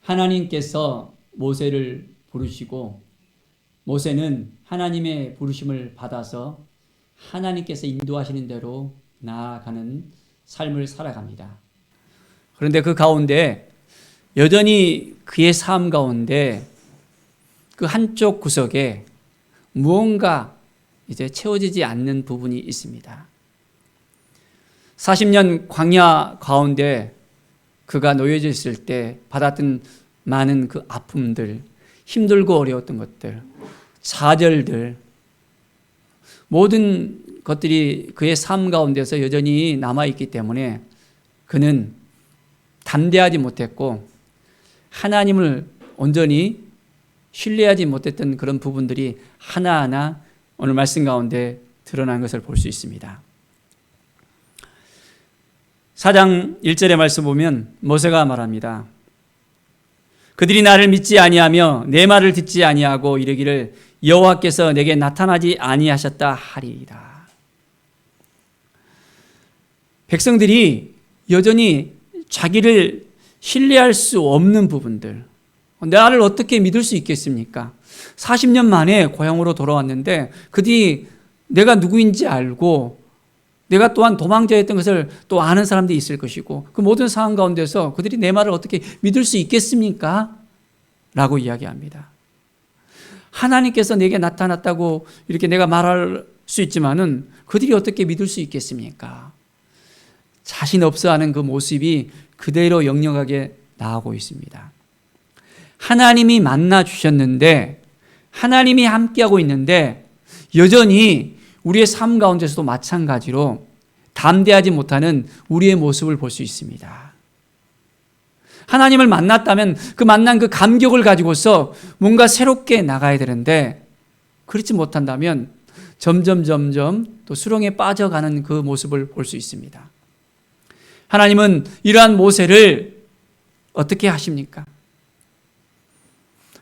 하나님께서 모세를 부르시고 모세는 하나님의 부르심을 받아서 하나님께서 인도하시는 대로 나아가는 삶을 살아갑니다. 그런데 그 가운데 여전히 그의 삶 가운데 그 한쪽 구석에 무언가 이제 채워지지 않는 부분이 있습니다. 40년 광야 가운데 그가 놓여져 있을 때 받았던 많은 그 아픔들, 힘들고 어려웠던 것들, 좌절들, 모든 것들이 그의 삶 가운데서 여전히 남아있기 때문에 그는 담대하지 못했고 하나님을 온전히 신뢰하지 못했던 그런 부분들이 하나하나 오늘 말씀 가운데 드러난 것을 볼 수 있습니다. 4장 1절의 말씀 보면 모세가 말합니다. 그들이 나를 믿지 아니하며 내 말을 듣지 아니하고 이르기를 여호와께서 내게 나타나지 아니하셨다 하리이다. 백성들이 여전히 자기를 신뢰할 수 없는 부분들, 나를 어떻게 믿을 수 있겠습니까? 40년 만에 고향으로 돌아왔는데 그들이 내가 누구인지 알고 내가 또한 도망자였던 것을 또 아는 사람들이 있을 것이고 그 모든 상황 가운데서 그들이 내 말을 어떻게 믿을 수 있겠습니까? 라고 이야기합니다. 하나님께서 내게 나타났다고 이렇게 내가 말할 수 있지만은 그들이 어떻게 믿을 수 있겠습니까? 자신 없어 하는 그 모습이 그대로 역력하게 나오고 있습니다. 하나님이 만나 주셨는데 하나님이 함께하고 있는데 여전히 우리의 삶 가운데서도 마찬가지로 담대하지 못하는 우리의 모습을 볼 수 있습니다. 하나님을 만났다면 그 만난 그 감격을 가지고서 뭔가 새롭게 나가야 되는데 그렇지 못한다면 점점 또 수렁에 빠져가는 그 모습을 볼 수 있습니다. 하나님은 이러한 모세를 어떻게 하십니까?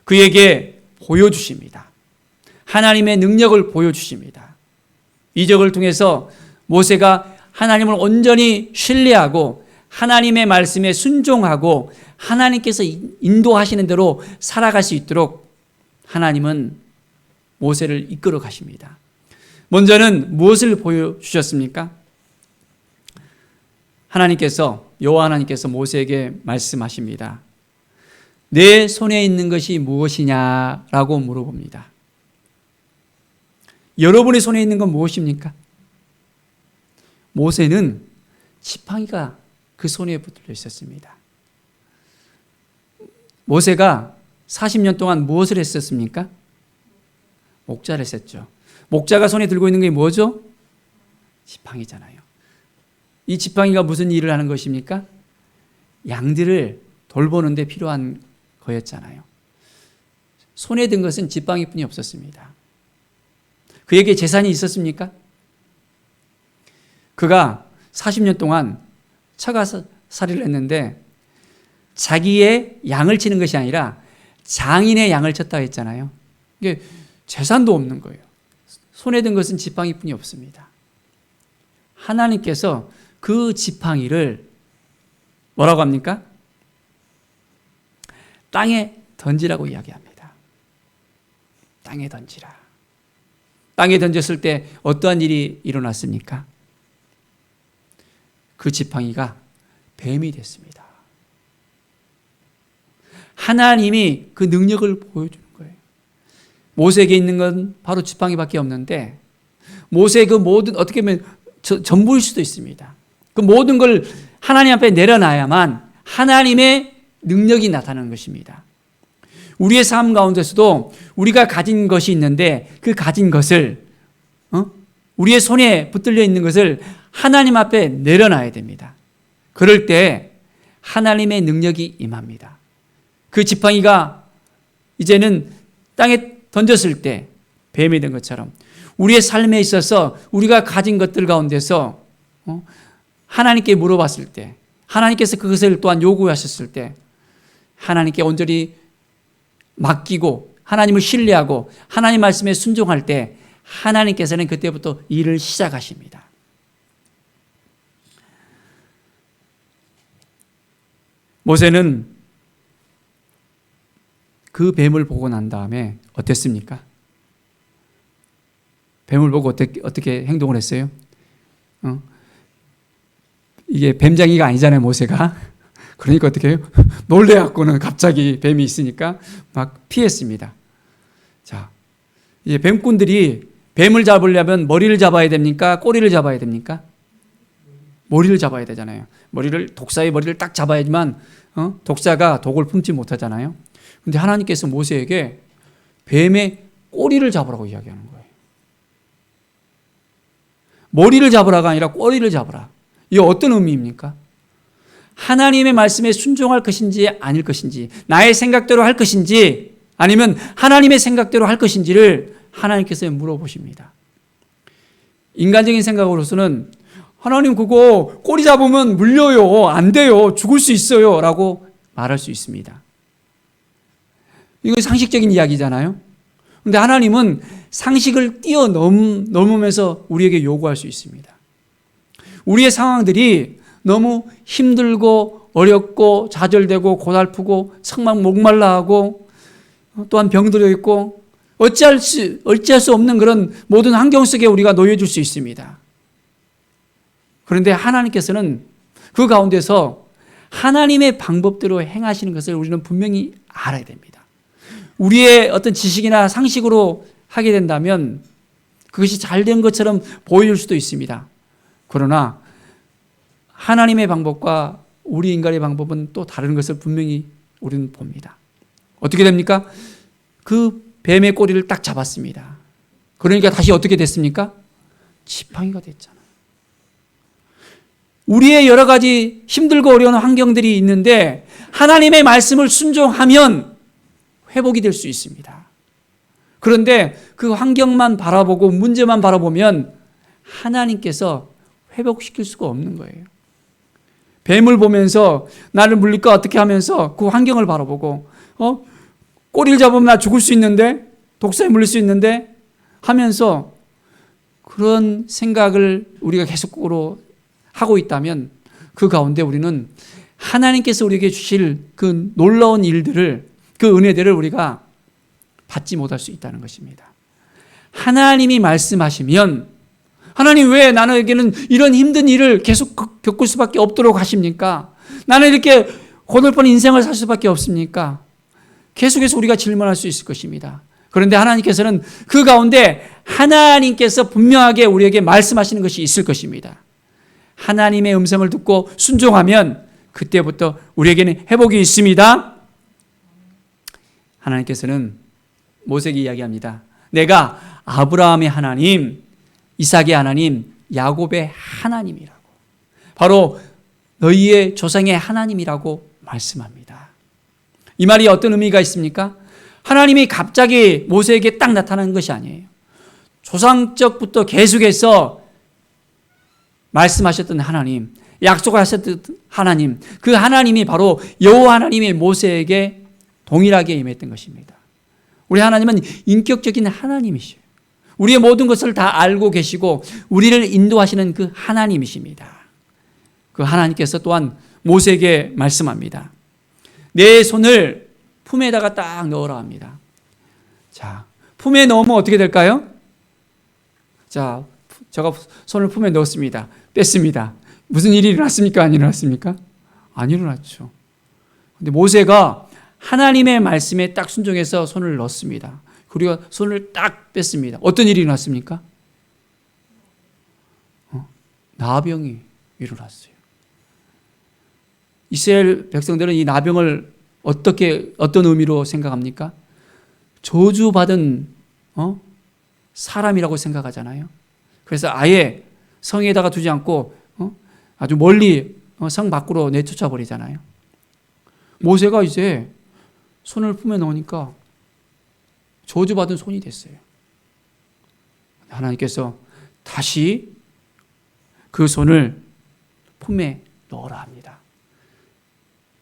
그에게 보여주십니다. 하나님의 능력을 보여주십니다. 이적을 통해서 모세가 하나님을 온전히 신뢰하고 하나님의 말씀에 순종하고 하나님께서 인도하시는 대로 살아갈 수 있도록 하나님은 모세를 이끌어 가십니다. 먼저는 무엇을 보여주셨습니까? 여호와 하나님께서 모세에게 말씀하십니다. 내 손에 있는 것이 무엇이냐라고 물어봅니다. 여러분의 손에 있는 건 무엇입니까? 모세는 지팡이가 그 손에 붙들려 있었습니다. 모세가 40년 동안 무엇을 했었습니까? 목자를 했었죠. 목자가 손에 들고 있는 게 뭐죠? 지팡이잖아요. 이 지팡이가 무슨 일을 하는 것입니까? 양들을 돌보는 데 필요한 거였잖아요. 손에 든 것은 지팡이뿐이 없었습니다. 그에게 재산이 있었습니까? 그가 40년 동안 처가살이를 했는데 자기의 양을 치는 것이 아니라 장인의 양을 쳤다고 했잖아요. 이게 재산도 없는 거예요. 손에 든 것은 지팡이뿐이 없습니다. 하나님께서 그 지팡이를 뭐라고 합니까? 땅에 던지라고 이야기합니다. 땅에 던지라. 땅에 던졌을 때 어떠한 일이 일어났습니까? 그 지팡이가 뱀이 됐습니다. 하나님이 그 능력을 보여주는 거예요. 모세에게 있는 건 바로 지팡이밖에 없는데 모세의 그 모든 어떻게 보면 전부일 수도 있습니다. 그 모든 걸 하나님 앞에 내려놔야만 하나님의 능력이 나타나는 것입니다. 우리의 삶 가운데서도 우리가 가진 것이 있는데 그 가진 것을 우리의 손에 붙들려 있는 것을 하나님 앞에 내려놔야 됩니다. 그럴 때 하나님의 능력이 임합니다. 그 지팡이가 이제는 땅에 던졌을 때 뱀이 된 것처럼 우리의 삶에 있어서 우리가 가진 것들 가운데서 하나님께 물어봤을 때 하나님께서 그것을 또한 요구하셨을 때 하나님께 온전히 맡기고 하나님을 신뢰하고 하나님 말씀에 순종할 때 하나님께서는 그때부터 일을 시작하십니다. 모세는 그 뱀을 보고 난 다음에 어땠습니까? 뱀을 보고 어떻게 행동을 했어요? 이게 뱀장이가 아니잖아요, 모세가. 그러니까 어떻게 해요? 놀래갖고는 갑자기 뱀이 있으니까 막 피했습니다. 자, 이제 뱀꾼들이 뱀을 잡으려면 머리를 잡아야 됩니까? 꼬리를 잡아야 됩니까? 머리를 잡아야 되잖아요. 독사의 머리를 딱 잡아야지만 독사가 독을 품지 못하잖아요. 근데 하나님께서 모세에게 뱀의 꼬리를 잡으라고 이야기하는 거예요. 머리를 잡으라가 아니라 꼬리를 잡으라. 이게 어떤 의미입니까? 하나님의 말씀에 순종할 것인지 아닐 것인지, 나의 생각대로 할 것인지 아니면 하나님의 생각대로 할 것인지를 하나님께서 물어보십니다. 인간적인 생각으로서는 하나님 그거 꼬리 잡으면 물려요, 안 돼요, 죽을 수 있어요 라고 말할 수 있습니다. 이건 상식적인 이야기잖아요. 그런데 하나님은 상식을 뛰어넘으면서 우리에게 요구할 수 있습니다. 우리의 상황들이 너무 힘들고 어렵고 좌절되고 고달프고 성막 목말라하고 또한 병들어 있고 어찌할 수 없는 그런 모든 환경 속에 우리가 놓여질 수 있습니다. 그런데 하나님께서는 그 가운데서 하나님의 방법대로 행하시는 것을 우리는 분명히 알아야 됩니다. 우리의 어떤 지식이나 상식으로 하게 된다면 그것이 잘된 것처럼 보일 수도 있습니다. 그러나 하나님의 방법과 우리 인간의 방법은 또 다른 것을 분명히 우리는 봅니다. 어떻게 됩니까? 그 뱀의 꼬리를 딱 잡았습니다. 그러니까 다시 어떻게 됐습니까? 지팡이가 됐잖아요. 우리의 여러 가지 힘들고 어려운 환경들이 있는데 하나님의 말씀을 순종하면 회복이 될 수 있습니다. 그런데 그 환경만 바라보고 문제만 바라보면 하나님께서 회복시킬 수가 없는 거예요. 뱀을 보면서 나를 물릴까 어떻게 하면서 그 환경을 바라보고 꼬리를 잡으면 나 죽을 수 있는데 독사에 물릴 수 있는데 하면서 그런 생각을 우리가 계속적으로 하고 있다면 그 가운데 우리는 하나님께서 우리에게 주실 그 놀라운 일들을, 그 은혜들을 우리가 받지 못할 수 있다는 것입니다. 하나님이 말씀하시면 하나님 왜 나에게는 이런 힘든 일을 계속 겪을 수밖에 없도록 하십니까? 나는 이렇게 고달픈 인생을 살 수밖에 없습니까? 계속해서 우리가 질문할 수 있을 것입니다. 그런데 하나님께서는 그 가운데 하나님께서 분명하게 우리에게 말씀하시는 것이 있을 것입니다. 하나님의 음성을 듣고 순종하면 그때부터 우리에게는 회복이 있습니다. 하나님께서는 모세에게 이야기합니다. 내가 아브라함의 하나님, 이삭의 하나님, 야곱의 하나님이라고, 바로 너희의 조상의 하나님이라고 말씀합니다. 이 말이 어떤 의미가 있습니까? 하나님이 갑자기 모세에게 딱 나타나는 것이 아니에요. 조상적부터 계속해서 말씀하셨던 하나님, 약속을 하셨던 하나님, 그 하나님이 바로 여호와 하나님이 모세에게 동일하게 임했던 것입니다. 우리 하나님은 인격적인 하나님이시죠. 우리의 모든 것을 다 알고 계시고 우리를 인도하시는 그 하나님이십니다. 그 하나님께서 또한 모세에게 말씀합니다. 내 손을 품에다가 딱 넣으라 합니다. 자, 품에 넣으면 어떻게 될까요? 자, 제가 손을 품에 넣었습니다. 뺐습니다. 무슨 일이 일어났습니까? 안 일어났습니까? 안 일어났죠. 근데 모세가 하나님의 말씀에 딱 순종해서 손을 넣습니다. 그리고 손을 딱 뺐습니다. 어떤 일이 일어났습니까? 나병이 일어났어요. 이스라엘 백성들은 이 나병을 어떤 의미로 생각합니까? 저주받은 사람이라고 생각하잖아요. 그래서 아예 성에다가 두지 않고 아주 멀리 성 밖으로 내쫓아 버리잖아요. 모세가 이제 손을 품에 넣으니까 저주받은 손이 됐어요. 하나님께서 다시 그 손을 품에 넣으라 합니다.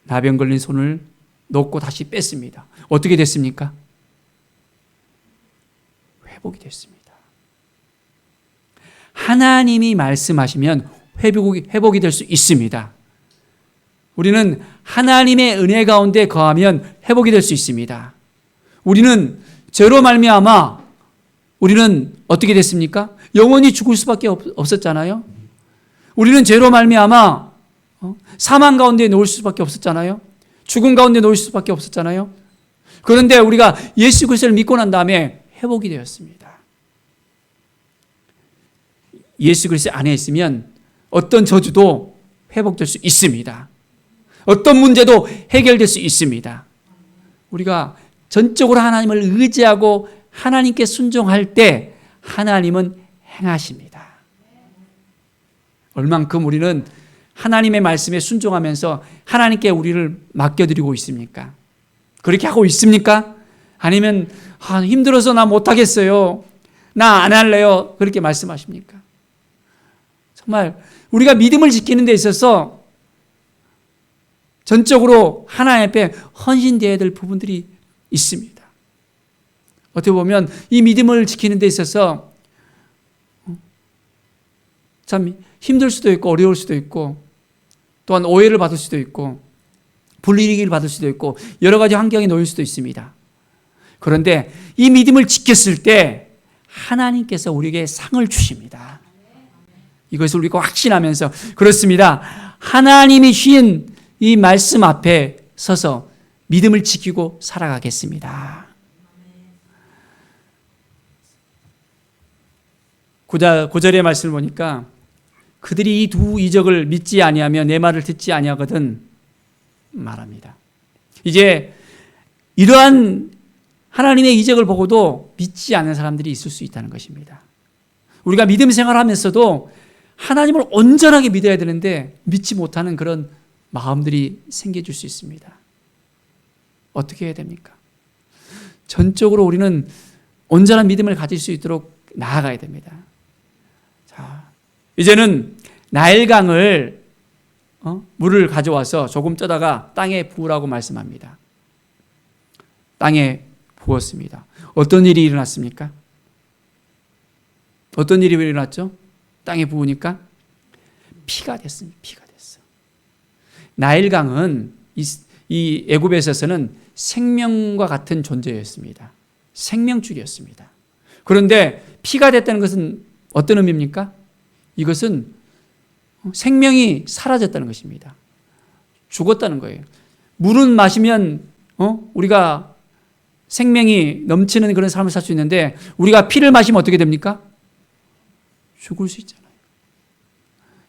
나병 걸린 손을 넣고 다시 뺐습니다. 어떻게 됐습니까? 회복이 됐습니다. 하나님이 말씀하시면 회복이 될 수 있습니다. 우리는 하나님의 은혜 가운데 거하면 회복이 될 수 있습니다. 우리는 죄로 말미암아 우리는 어떻게 됐습니까? 영원히 죽을 수밖에 없었잖아요. 우리는 죄로 말미암아 사망 가운데 놓을 수밖에 없었잖아요. 죽음 가운데 놓을 수밖에 없었잖아요. 그런데 우리가 예수 그리스도를 믿고 난 다음에 회복이 되었습니다. 예수 그리스도 안에 있으면 어떤 저주도 회복될 수 있습니다. 어떤 문제도 해결될 수 있습니다. 우리가 전적으로 하나님을 의지하고 하나님께 순종할 때 하나님은 행하십니다. 얼만큼 우리는 하나님의 말씀에 순종하면서 하나님께 우리를 맡겨드리고 있습니까? 그렇게 하고 있습니까? 아니면 힘들어서 나 못하겠어요. 나 안 할래요. 그렇게 말씀하십니까? 정말 우리가 믿음을 지키는 데 있어서 전적으로 하나님 앞에 헌신되어야 될 부분들이 있습니다. 어떻게 보면 이 믿음을 지키는 데 있어서 참 힘들 수도 있고 어려울 수도 있고 또한 오해를 받을 수도 있고 불이익을 받을 수도 있고 여러 가지 환경에 놓일 수도 있습니다. 그런데 이 믿음을 지켰을 때 하나님께서 우리에게 상을 주십니다. 이것을 우리가 확신하면서 그렇습니다. 하나님이 주신 이 말씀 앞에 서서 믿음을 지키고 살아가겠습니다. 9절의 말씀을 보니까 그들이 이 두 이적을 믿지 아니하며 내 말을 듣지 아니하거든 말합니다. 이제 이러한 하나님의 이적을 보고도 믿지 않는 사람들이 있을 수 있다는 것입니다. 우리가 믿음 생활하면서도 하나님을 온전하게 믿어야 되는데 믿지 못하는 그런 마음들이 생겨질 수 있습니다. 어떻게 해야 됩니까? 전적으로 우리는 온전한 믿음을 가질 수 있도록 나아가야 됩니다. 자, 이제는 나일강을 물을 가져와서 조금 쪄다가 땅에 부으라고 말씀합니다. 땅에 부었습니다. 어떤 일이 일어났습니까? 어떤 일이 일어났죠? 땅에 부으니까 피가 됐습니다. 피가 됐어. 나일강은 이 애굽에 있어서는 생명과 같은 존재였습니다. 생명줄이었습니다. 그런데 피가 됐다는 것은 어떤 의미입니까? 이것은 생명이 사라졌다는 것입니다. 죽었다는 거예요. 물은 마시면 우리가 생명이 넘치는 그런 삶을 살 수 있는데 우리가 피를 마시면 어떻게 됩니까? 죽을 수 있잖아요.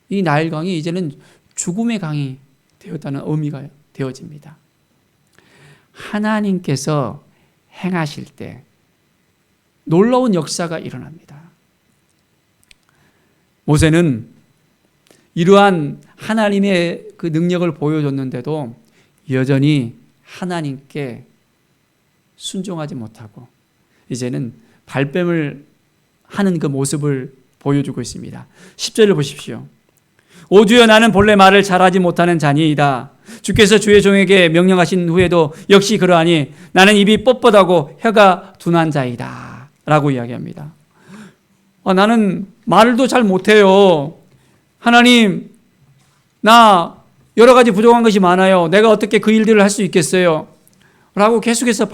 이 나일강이 이제는 죽음의 강이 되었다는 의미가 되어집니다. 하나님께서 행하실 때 놀라운 역사가 일어납니다. 모세는 이러한 하나님의 그 능력을 보여줬는데도 여전히 하나님께 순종하지 못하고 이제는 발뺌을 하는 그 모습을 보여주고 있습니다. 10절을 보십시오. 오 주여 나는 본래 말을 잘하지 못하는 자니이다. 주께서 주의 종에게 명령하신 후에도 역시 그러하니 나는 입이 뻣뻣하고 혀가 둔한 자이다 라고 이야기합니다. 나는 말도 잘 못해요. 하나님, 나 여러 가지 부족한 것이 많아요. 내가 어떻게 그 일들을 할 수 있겠어요? 라고 계속해서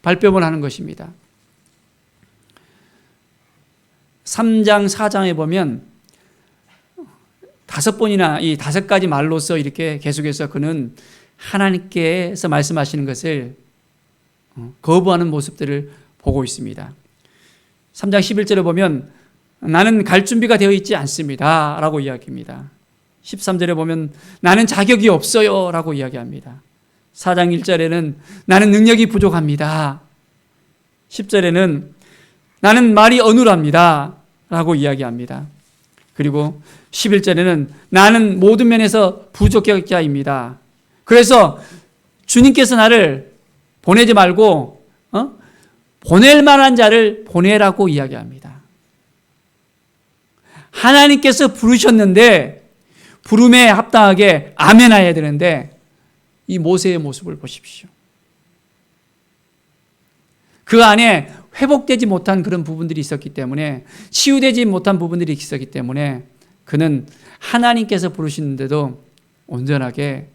발뺌을 하는 것입니다. 3장, 4장에 보면 5번이나 이 5가지 말로서 이렇게 계속해서 그는 하나님께서 말씀하시는 것을 거부하는 모습들을 보고 있습니다. 3장 11절에 보면 나는 갈 준비가 되어 있지 않습니다 라고 이야기합니다. 13절에 보면 나는 자격이 없어요 라고 이야기합니다. 4장 1절에는 나는 능력이 부족합니다. 10절에는 나는 말이 어눌합니다 라고 이야기합니다. 그리고 11절에는 나는 모든 면에서 부족자입니다. 그래서 주님께서 나를 보내지 말고 보낼 만한 자를 보내라고 이야기합니다. 하나님께서 부르셨는데 부름에 합당하게 아멘해야 되는데 이 모세의 모습을 보십시오. 그 안에 회복되지 못한 그런 부분들이 있었기 때문에 치유되지 못한 부분들이 있었기 때문에 그는 하나님께서 부르시는데도 온전하게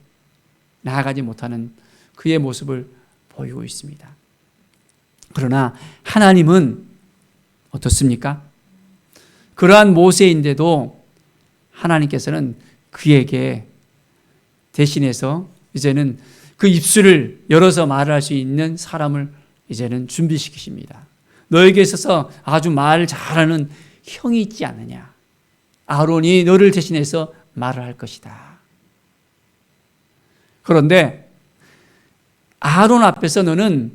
나아가지 못하는 그의 모습을 보이고 있습니다. 그러나 하나님은 어떻습니까? 그러한 모세인데도 하나님께서는 그에게 대신해서 이제는 그 입술을 열어서 말할 수 있는 사람을 이제는 준비시키십니다. 너에게 있어서 아주 말 잘하는 형이 있지 않느냐. 아론이 너를 대신해서 말을 할 것이다. 그런데 아론 앞에서 너는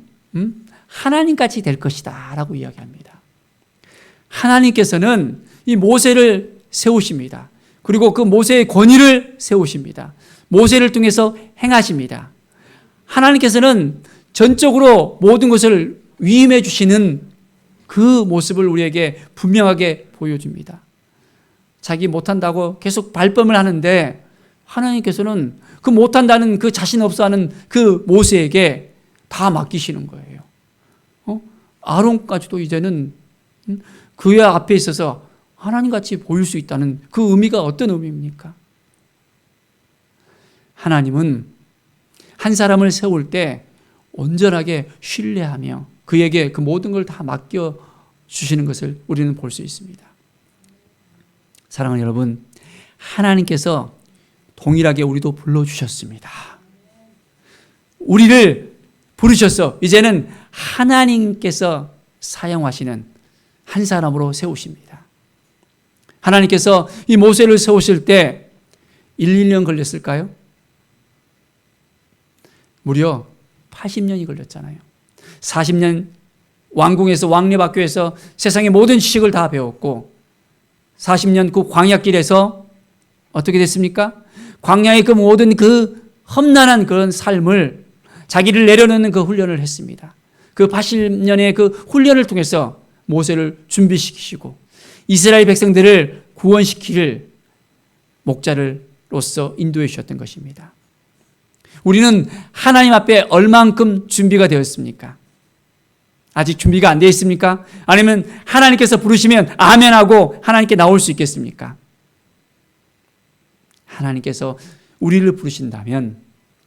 하나님같이 될 것이다 라고 이야기합니다. 하나님께서는 이 모세를 세우십니다. 그리고 그 모세의 권위를 세우십니다. 모세를 통해서 행하십니다. 하나님께서는 전적으로 모든 것을 위임해 주시는 그 모습을 우리에게 분명하게 보여줍니다. 자기 못한다고 계속 발뺌을 하는데 하나님께서는 그 못한다는 그 자신 없어하는 그 모세에게 다 맡기시는 거예요. 아론까지도 이제는 그의 앞에 있어서 하나님같이 보일 수 있다는 그 의미가 어떤 의미입니까? 하나님은 한 사람을 세울 때 온전하게 신뢰하며 그에게 그 모든 걸 다 맡겨주시는 것을 우리는 볼 수 있습니다. 사랑하는 여러분, 하나님께서 동일하게 우리도 불러주셨습니다. 우리를 부르셔서 이제는 하나님께서 사용하시는 한 사람으로 세우십니다. 하나님께서 이 모세를 세우실 때 1년 걸렸을까요? 무려 80년이 걸렸잖아요. 40년 왕궁에서 왕래박교에서 세상의 모든 지식을 다 배웠고 40년 그 광야길에서 어떻게 됐습니까? 광야의 그 모든 그 험난한 그런 삶을 자기를 내려놓는 그 훈련을 했습니다. 그 80년의 그 훈련을 통해서 모세를 준비시키시고 이스라엘 백성들을 구원시킬 목자로서 인도해 주셨던 것입니다. 우리는 하나님 앞에 얼만큼 준비가 되었습니까? 아직 준비가 안 되어 있습니까? 아니면 하나님께서 부르시면 아멘하고 하나님께 나올 수 있겠습니까? 하나님께서 우리를 부르신다면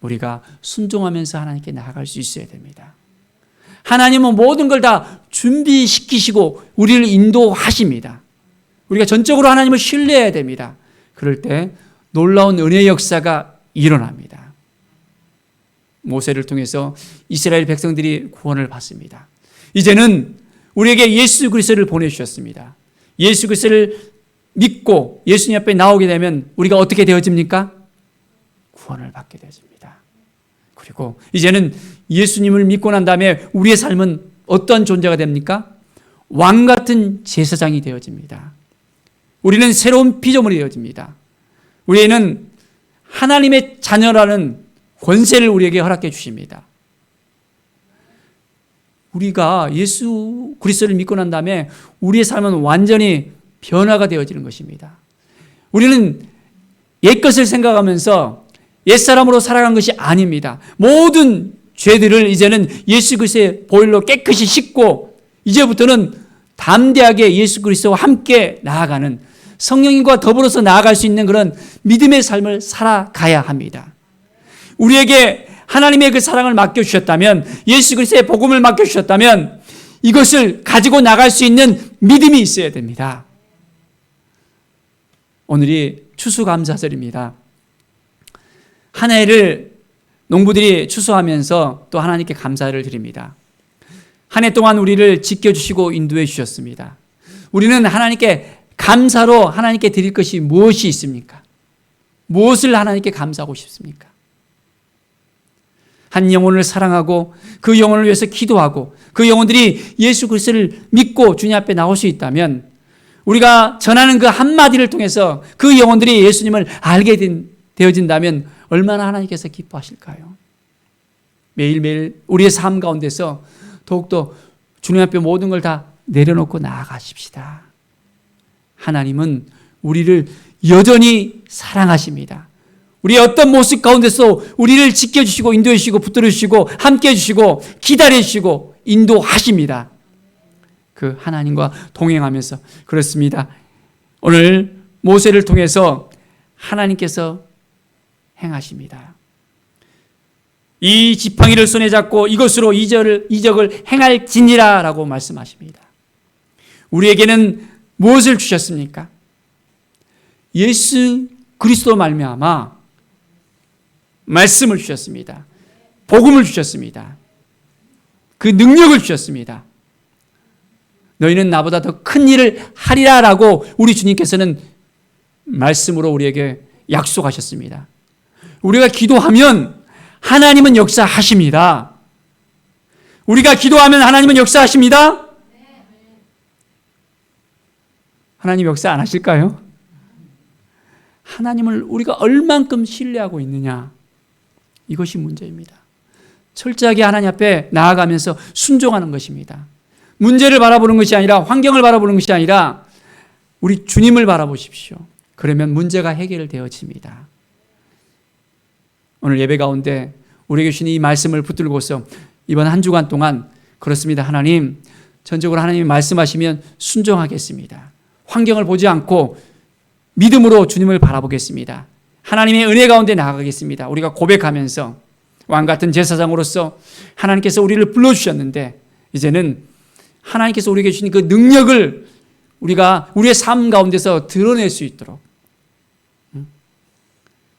우리가 순종하면서 하나님께 나아갈 수 있어야 됩니다. 하나님은 모든 걸 다 준비시키시고 우리를 인도하십니다. 우리가 전적으로 하나님을 신뢰해야 됩니다. 그럴 때 놀라운 은혜의 역사가 일어납니다. 모세를 통해서 이스라엘 백성들이 구원을 받습니다. 이제는 우리에게 예수 그리스도를 보내주셨습니다. 예수 그리스도를 믿고 예수님 앞에 나오게 되면 우리가 어떻게 되어집니까? 구원을 받게 되어집니다. 그리고 이제는 예수님을 믿고 난 다음에 우리의 삶은 어떤 존재가 됩니까? 왕 같은 제사장이 되어집니다. 우리는 새로운 피조물이 되어집니다. 우리는 하나님의 자녀라는 권세를 우리에게 허락해 주십니다. 우리가 예수 그리스도를 믿고 난 다음에 우리의 삶은 완전히 변화가 되어지는 것입니다. 우리는 옛것을 생각하면서 옛사람으로 살아간 것이 아닙니다. 모든 죄들을 이제는 예수 그리스도의 보혈로 깨끗이 씻고 이제부터는 담대하게 예수 그리스도와 함께 나아가는 성령님과 더불어서 나아갈 수 있는 그런 믿음의 삶을 살아가야 합니다. 우리에게 하나님의 그 사랑을 맡겨주셨다면, 예수 그리스도의 복음을 맡겨주셨다면 이것을 가지고 나갈 수 있는 믿음이 있어야 됩니다. 오늘이 추수감사절입니다. 한 해를 농부들이 추수하면서 또 하나님께 감사를 드립니다. 한 해 동안 우리를 지켜주시고 인도해 주셨습니다. 우리는 하나님께 감사로 하나님께 드릴 것이 무엇이 있습니까? 무엇을 하나님께 감사하고 싶습니까? 한 영혼을 사랑하고 그 영혼을 위해서 기도하고 그 영혼들이 예수 그리스도를 믿고 주님 앞에 나올 수 있다면 우리가 전하는 그 한마디를 통해서 그 영혼들이 예수님을 알게 되어진다면 얼마나 하나님께서 기뻐하실까요? 매일매일 우리의 삶 가운데서 더욱더 주님 앞에 모든 걸 다 내려놓고 나아가십시다. 하나님은 우리를 여전히 사랑하십니다. 우리의 어떤 모습 가운데서 우리를 지켜주시고 인도해 주시고 붙들어 주시고 함께 해주시고 기다려 주시고 인도하십니다. 그 하나님과 동행하면서 그렇습니다. 오늘 모세를 통해서 하나님께서 행하십니다. 이 지팡이를 손에 잡고 이것으로 이적을 행할지니라 라고 말씀하십니다. 우리에게는 무엇을 주셨습니까? 예수 그리스도 말미암아 말씀을 주셨습니다. 복음을 주셨습니다. 그 능력을 주셨습니다. 너희는 나보다 더 큰 일을 하리라 라고 우리 주님께서는 말씀으로 우리에게 약속하셨습니다. 우리가 기도하면 하나님은 역사하십니다. 우리가 기도하면 하나님은 역사하십니다. 하나님 역사 안 하실까요? 하나님을 우리가 얼만큼 신뢰하고 있느냐, 이것이 문제입니다. 철저하게 하나님 앞에 나아가면서 순종하는 것입니다. 문제를 바라보는 것이 아니라, 환경을 바라보는 것이 아니라 우리 주님을 바라보십시오. 그러면 문제가 해결되어집니다. 오늘 예배 가운데 우리에게 주신 이 말씀을 붙들고서 이번 한 주간 동안, 그렇습니다, 하나님, 전적으로 하나님이 말씀하시면 순종하겠습니다. 환경을 보지 않고 믿음으로 주님을 바라보겠습니다. 하나님의 은혜 가운데 나아가겠습니다. 우리가 고백하면서 왕같은 제사장으로서 하나님께서 우리를 불러주셨는데, 이제는 하나님께서 우리에게 주신 그 능력을 우리가 우리의 삶 가운데서 드러낼 수 있도록,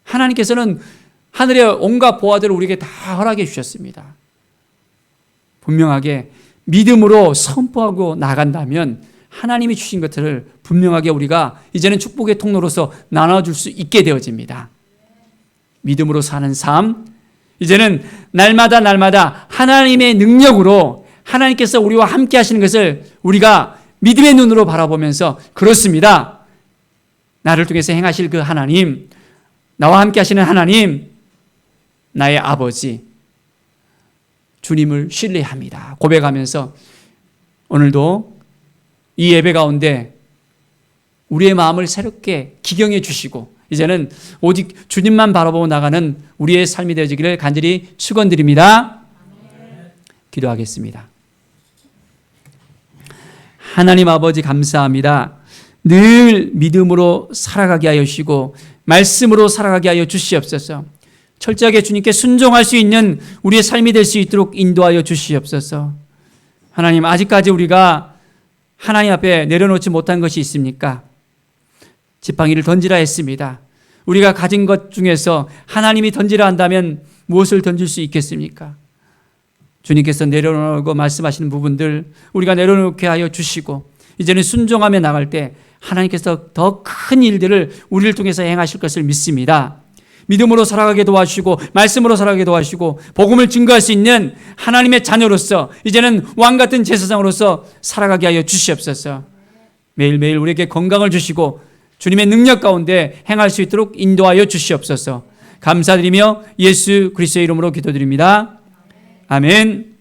하나님께서는 하늘의 온갖 보화들을 우리에게 다 허락해 주셨습니다. 분명하게 믿음으로 선포하고 나간다면 하나님이 주신 것들을 분명하게 우리가 이제는 축복의 통로로서 나눠줄 수 있게 되어집니다. 믿음으로 사는 삶, 이제는 날마다 하나님의 능력으로 하나님께서 우리와 함께 하시는 것을 우리가 믿음의 눈으로 바라보면서, 그렇습니다, 나를 통해서 행하실 그 하나님, 나와 함께 하시는 하나님, 나의 아버지 주님을 신뢰합니다 고백하면서 오늘도 이 예배 가운데 우리의 마음을 새롭게 기경해 주시고, 이제는 오직 주님만 바라보고 나가는 우리의 삶이 되어지기를 간절히 축원드립니다. 기도하겠습니다. 하나님 아버지, 감사합니다. 늘 믿음으로 살아가게 하여 주시고 말씀으로 살아가게 하여 주시옵소서. 철저하게 주님께 순종할 수 있는 우리의 삶이 될 수 있도록 인도하여 주시옵소서. 하나님, 아직까지 우리가 하나님 앞에 내려놓지 못한 것이 있습니까? 지팡이를 던지라 했습니다. 우리가 가진 것 중에서 하나님이 던지라 한다면 무엇을 던질 수 있겠습니까? 주님께서 내려놓고 말씀하시는 부분들 우리가 내려놓게 하여 주시고, 이제는 순종하며 나갈 때 하나님께서 더 큰 일들을 우리를 통해서 행하실 것을 믿습니다. 믿음으로 살아가게 도와주시고 말씀으로 살아가게 도와주시고 복음을 증거할 수 있는 하나님의 자녀로서, 이제는 왕같은 제사장으로서 살아가게 하여 주시옵소서. 매일매일 우리에게 건강을 주시고 주님의 능력 가운데 행할 수 있도록 인도하여 주시옵소서. 감사드리며 예수 그리스도의 이름으로 기도드립니다. 아멘.